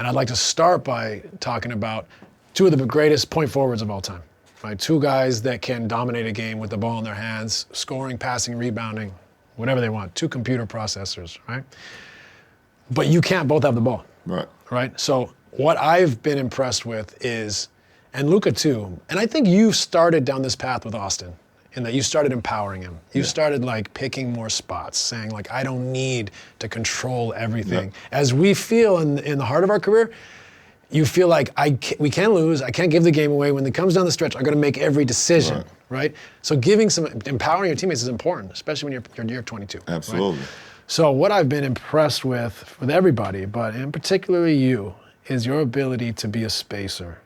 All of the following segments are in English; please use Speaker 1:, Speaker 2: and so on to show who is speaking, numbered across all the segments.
Speaker 1: And I'd like to start by talking about two of the greatest point forwards of all time, right? Two guys that can dominate a game with the ball in their hands, scoring, passing, rebounding, whatever they want. Two computer processors, right? But you can't both have the ball.
Speaker 2: Right.
Speaker 1: Right? So what I've been impressed with is, and Luka too, and I think you started down this path with Austin, in that you started empowering him. You started like picking more spots, saying like, I don't need to control everything.
Speaker 2: Yep.
Speaker 1: As we feel in the heart of our career, you feel like we can't lose, I can't give the game away. When it comes down the stretch, I'm gonna make every decision, right? So empowering your teammates is important, especially when you're 22.
Speaker 2: Absolutely.
Speaker 1: Right? So what I've been impressed with everybody, but in particularly you, is your ability to be a spacer,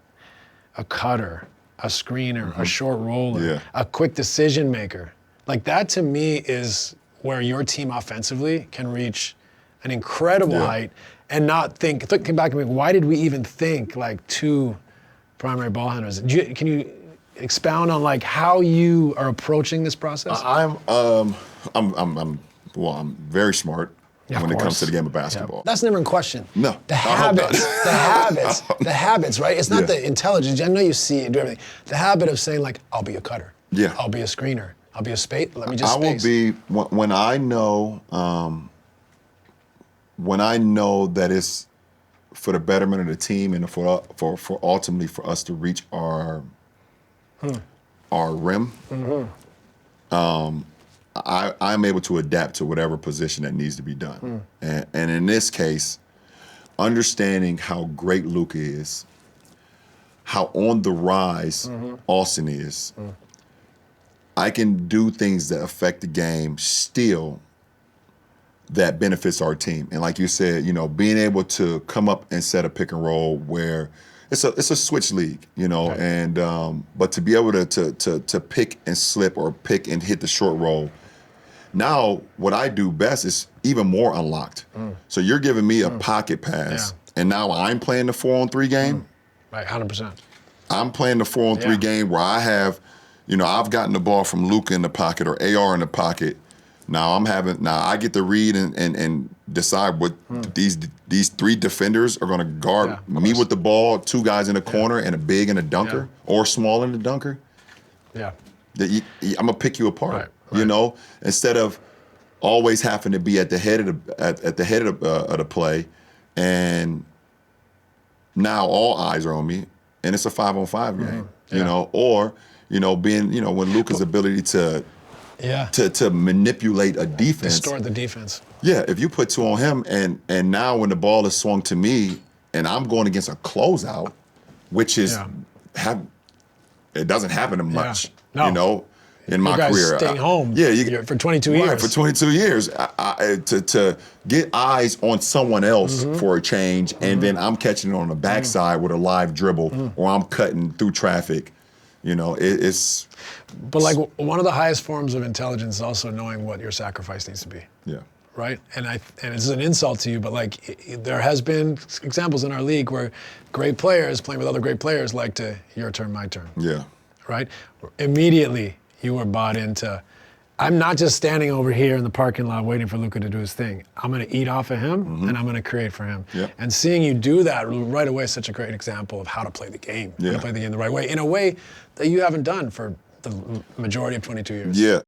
Speaker 1: a cutter, a screener, a short roller, a quick decision maker. Like that to me is where your team offensively can reach an incredible height and not thinking back and be, why did we even think like two primary ball handlers? Can you expound on like how you are approaching this process?
Speaker 2: I'm very smart when it comes to the game of basketball.
Speaker 1: That's never in question.
Speaker 2: No.
Speaker 1: The habits, right? It's not the intelligence. I know you see it, do everything. The habit of saying like, I'll be a cutter.
Speaker 2: Yeah.
Speaker 1: I'll be a screener. I'll be a space. Let me just space.
Speaker 2: I will be, when I know that it's for the betterment of the team and for ultimately for us to reach our rim, I'm able to adapt to whatever position that needs to be done. And in this case, understanding how great Luka is, how on the rise Austin is, I can do things that affect the game still that benefits our team. And like you said, being able to come up and set a pick and roll where it's a switch league, and but to be able to pick and slip or pick and hit the short roll. Now, what I do best is even more unlocked. So you're giving me a pocket pass, and now I'm playing the 4-on-3 game.
Speaker 1: Right, 100%.
Speaker 2: I'm playing the 4-on-3 game where I have, I've gotten the ball from Luka in the pocket or AR in the pocket. Now I get to read and decide what these three defenders are going to guard me with the ball, two guys in the corner and a big and a dunker or small and a dunker. Yeah. I'm going to pick you apart. Right. Instead of always having to be at the head of the play, and now all eyes are on me, and it's a 5-on-5 game. When Luka's ability to manipulate a defense,
Speaker 1: distort the defense.
Speaker 2: Yeah, if you put two on him, and now when the ball is swung to me, and I'm going against a closeout, which is it doesn't happen much. No. In my career,
Speaker 1: staying home. For 22 years.
Speaker 2: Right, for 22 years, to get eyes on someone else for a change, and then I'm catching it on the backside with a live dribble, or I'm cutting through traffic. It's.
Speaker 1: But like one of the highest forms of intelligence is also knowing what your sacrifice needs to be.
Speaker 2: Yeah.
Speaker 1: Right, and it's an insult to you, but like there has been examples in our league where great players playing with other great players like to your turn, my turn.
Speaker 2: Yeah.
Speaker 1: Right, immediately. You were bought into, I'm not just standing over here in the parking lot waiting for Luka to do his thing. I'm going to eat off of him, and I'm going to create for him.
Speaker 2: Yep.
Speaker 1: And seeing you do that right away is such a great example of how to play the game, how to play the game the right way, in a way that you haven't done for the majority of 22 years.
Speaker 2: Yeah.